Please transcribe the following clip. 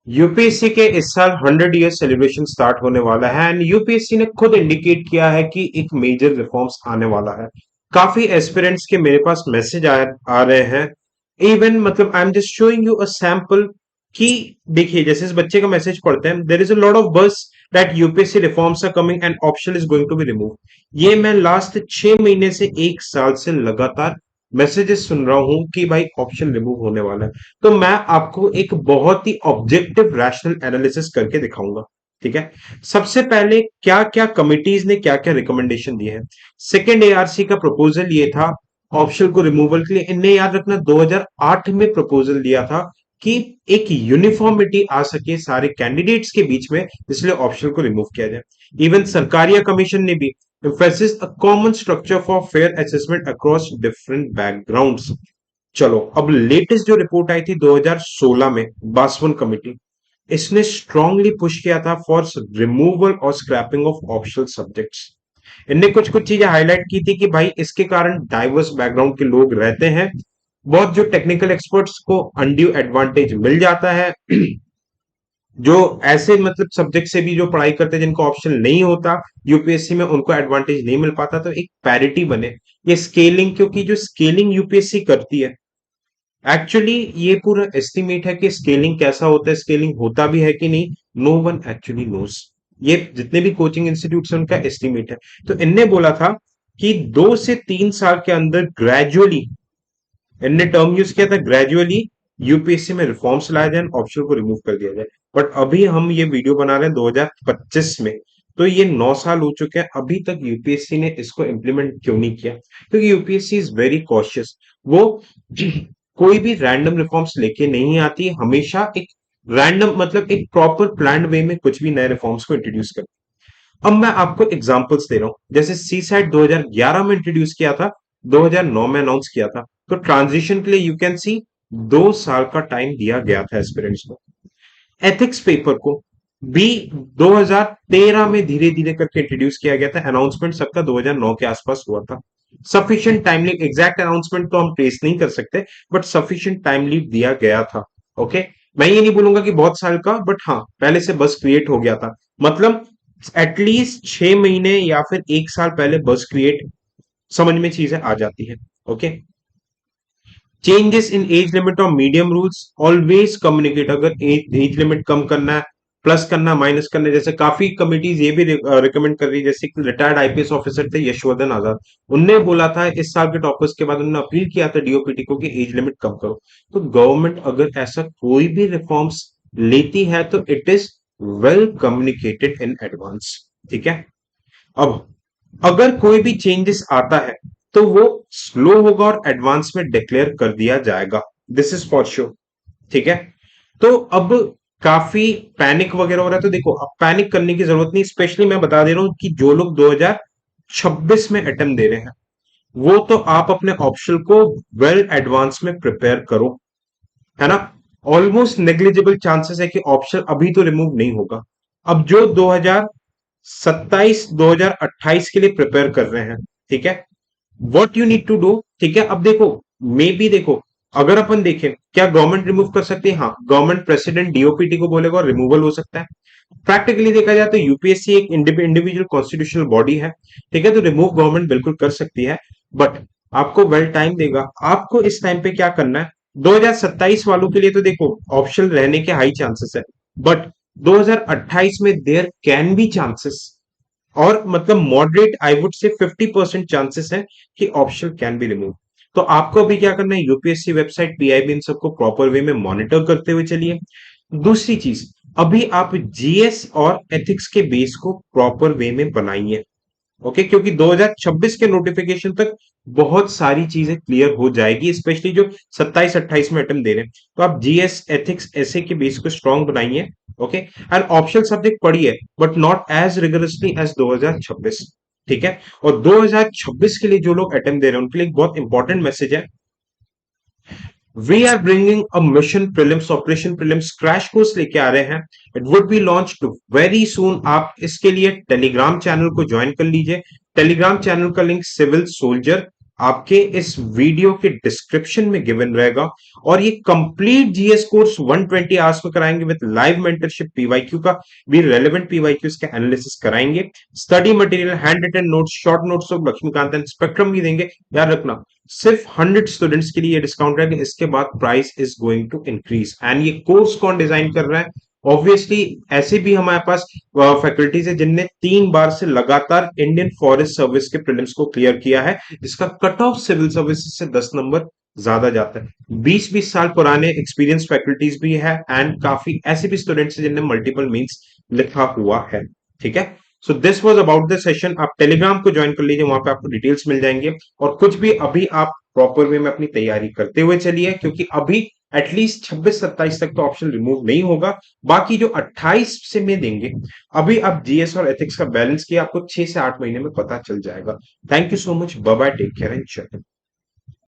UPSC के इस साल 100 ईयर सेलिब्रेशन स्टार्ट होने वाला है एंड यूपीएससी ने खुद इंडिकेट किया है कि एक मेजर रिफॉर्म्स आने वाला है। काफी एस्पिरेंट्स के मेरे पास मैसेज आ रहे हैं। इवन मतलब I am just showing you a sample कि देखिए जैसे इस बच्चे का मैसेज पढ़ते हैं, there is a lot of buzz that UPSC reforms are coming and option is going to be remove. ये मैं लास्ट 6 महीने से 1 साल से लगातार मैसेजेस सुन रहा हूं कि भाई ऑप्शन रिमूव होने वाला है। तो मैं आपको एक बहुत ही ऑब्जेक्टिव रैशनल एनालिसिस करके दिखाऊंगा। ठीक है। सबसे पहले क्या क्या कमिटीज ने क्या क्या रिकमेंडेशन दिए हैं। सेकेंड एआरसी का प्रपोजल ये था ऑप्शन को रिमूवल के लिए। इनने याद रखना 2008 में प्रपोजल दिया था कि एक यूनिफॉर्मिटी आ सके सारे कैंडिडेट्स के बीच में, इसलिए ऑप्शन को रिमूव किया जाए। इवन सरकारिया कमीशन ने भी emphasized a common structure for fair assessment across different backgrounds। चलो अब लेटेस्ट जो रिपोर्ट आई थी 2016 में, बासवन कमेटी, इसने स्ट्रांगली पुश किया था फॉर रिमूवल और स्क्रैपिंग ऑफ ऑप्शनल सब्जेक्ट्स। इनने कुछ कुछ चीजें हाईलाइट की थी कि भाई इसके कारण डाइवर्स बैकग्राउंड के लोग रहते हैं, बहुत जो टेक्निकल एक्सपर्ट्स को अनड्यू एडवांटेज मिल जाता है, जो ऐसे मतलब सब्जेक्ट से भी जो पढ़ाई करते हैं जिनको ऑप्शन नहीं होता यूपीएससी में, उनको एडवांटेज नहीं मिल पाता, तो एक पैरिटी बने। ये स्केलिंग, क्योंकि जो स्केलिंग यूपीएससी करती है एक्चुअली ये पूरा एस्टिमेट है कि स्केलिंग कैसा होता है, स्केलिंग होता भी है कि नहीं, नो वन एक्चुअली नोस। ये जितने भी कोचिंग इंस्टीट्यूट है उनका एस्टिमेट है। तो इनने बोला था कि 2 से 3 साल के अंदर ग्रेजुअली, इनने टर्म यूज किया था ग्रेजुअली, यूपीएससी में रिफॉर्म्स लाया जाए, ऑप्शन को रिमूव कर दिया जाए। बट अभी हम ये वीडियो बना रहे हैं 2025 में, तो ये 9 साल हो चुके हैं, अभी तक यूपीएससी ने इसको इम्प्लीमेंट क्यों नहीं किया? क्योंकि यूपीएससी इज वेरी कॉशियस। वो कोई भी रैंडम रिफॉर्म्स लेके नहीं आती, हमेशा एक रैंडम मतलब एक प्रॉपर प्लान्ड वे में कुछ भी नए रिफॉर्म्स को इंट्रोड्यूस करती है। अब मैं आपको एग्जांपल्स दे रहा हूं, जैसे सी सैट 2011 में इंट्रोड्यूस किया था, 2009 में अनाउंस किया था, तो ट्रांजिशन के लिए यू कैन सी 2 साल का टाइम दिया गया था एस्पिरेंट्स को। एथिक्स पेपर को भी 2013 में धीरे धीरे करके इंट्रोड्यूस किया गया था, अनाउंसमेंट सबका 2009 के आसपास हुआ था। Sufficient time leave, exact announcement तो हम ट्रेस नहीं कर सकते, बट सफिशिएंट टाइम लीव दिया गया था। ओके। मैं ये नहीं बोलूंगा कि बहुत साल का, बट हाँ पहले से बस क्रिएट हो गया था। मतलब एटलीस्ट 6 महीने या फिर 1 साल पहले बस क्रिएट, समझ में चीजें आ जाती है। Okay. Changes in age limit और मीडियम रूल्स, ऑलवेज कम्युनिकेट। अगर एज लिमिट कम करना है, प्लस करना, माइनस करना है, जैसे काफी कमिटीज ये भी रिकमेंड कर रही है, जैसे रिटायर्ड आईपीएस ऑफिसर थे यशवर्धन आजाद, उनने बोला था इस साल के टॉपर्स के बाद, उन्होंने अपील किया था डीओपीटी को कि एज लिमिट कम करो। तो गवर्नमेंट अगर ऐसा कोई भी रिफॉर्म्स लेती है तो it is well communicated in advance. ठीक है। अब अगर कोई भी चेंजेस आता है तो वो स्लो होगा और एडवांस में डिक्लेयर कर दिया जाएगा, दिस इज फॉर श्योर। ठीक है। तो अब काफी पैनिक वगैरह हो रहा है, तो देखो अब पैनिक करने की जरूरत नहीं। स्पेशली मैं बता दे रहा हूं कि जो लोग 2026 में अटेम्प्ट दे रहे हैं, वो तो आप अपने ऑप्शन को वेल एडवांस में प्रिपेयर करो, है ना। ऑलमोस्ट नेग्लिजिबल चांसेस है कि ऑप्शन अभी तो रिमूव नहीं होगा। अब जो 2027 2028 के लिए प्रिपेयर कर रहे हैं, ठीक है, what you need to do. ठीक है। अब देखो, मे बी देखो, अगर अपन देखें क्या गवर्नमेंट रिमूव कर सकती है? हाँ, गवर्नमेंट प्रेसिडेंट डीओपीटी को बोलेगा और रिमूवल हो सकता है। प्रैक्टिकली देखा जाए तो यूपीएससी एक इंडिविजुअल कॉन्स्टिट्यूशनल बॉडी है, ठीक है, तो रिमूव गवर्नमेंट बिल्कुल कर सकती है, बट आपको वेल टाइम देगा। आपको इस टाइम पे क्या करना है, 2027 वालों के लिए तो देखो ऑप्शन रहने के हाई चांसेस है, बट 2028 में देयर कैन बी चांसेस, और मतलब moderate I would say 50% chances है कि ऑप्शन कैन बी रिमूव। तो आपको अभी क्या करना है, यूपीएससी वेबसाइट, पीआईबी, इन सबको प्रॉपर वे में मॉनिटर करते हुए चलिए। दूसरी चीज, अभी आप जीएस और एथिक्स के बेस को प्रॉपर वे में बनाइए। ओके, क्योंकि 2026 के नोटिफिकेशन तक बहुत सारी चीजें क्लियर हो जाएगी, स्पेशली जो 27-28 में अटेम्प्ट दे रहे हैं, तो आप जीएस एथिक्स ऐसे के बेस को स्ट्रांग बनाइए। ओके। एंड ऑप्शनल सब्जेक्ट पढ़िए, but not as rigorously as 2026। ठीक है। और 2026 के लिए जो लोग अटेम्प्ट दे रहे हैं उनके लिए एक बहुत इंपॉर्टेंट मैसेज है, we are bringing a mission prelims, operation prelims crash course लेके आ रहे हैं। It would be launched very soon. आप इसके लिए टेलीग्राम चैनल को ज्वाइन कर लीजिए। टेलीग्राम चैनल का लिंक सिविल सोल्जर आपके इस वीडियो के डिस्क्रिप्शन में गिवन रहेगा। और ये कंप्लीट जीएस कोर्स 120 आवर्स में कराएंगे विद लाइव मेंटरशिप, पीवाईक्यू का भी रेलेवेंट पीवाईक्यूज के एनालिसिस कराएंगे, study material, hand written notes, short notes of Laxmikanth and Spectrum भी देंगे। याद रखना सिर्फ 100 स्टूडेंट्स के लिए ये डिस्काउंट रहेगा, इसके बाद price is going to increase. And ये कोर्स कौन डिजाइन कर रहा है? ऑब्वियसली ऐसे भी हमारे पास फैकल्टीज है जिनने 3 बार से लगातार इंडियन फॉरेस्ट सर्विस के प्रीलिम्स को क्लियर किया है, जिसका कट ऑफ सिविल सर्विसेज से 10 नंबर ज्यादा जाता है। 20-20 साल पुराने एक्सपीरियंस फैकल्टीज भी है एंड काफी ऐसे भी स्टूडेंट्स हैं जिनने मल्टीपल मीन्स लिखा हुआ है। ठीक है, so this was about the session. आप टेलीग्राम को ज्वाइन कर लीजिए, वहां पे आपको डिटेल्स मिल जाएंगे। और कुछ भी अभी आप प्रॉपर वे में अपनी तैयारी करते हुए चलिए, क्योंकि अभी एटलीस्ट 26-27 तक तो ऑप्शन रिमूव नहीं होगा, बाकी जो 28 से में देंगे। अभी आप जीएस और एथिक्स का बैलेंस किया, आपको 6 से 8 महीने में पता चल जाएगा। Thank you so much, bye bye, take care and जय हिंद।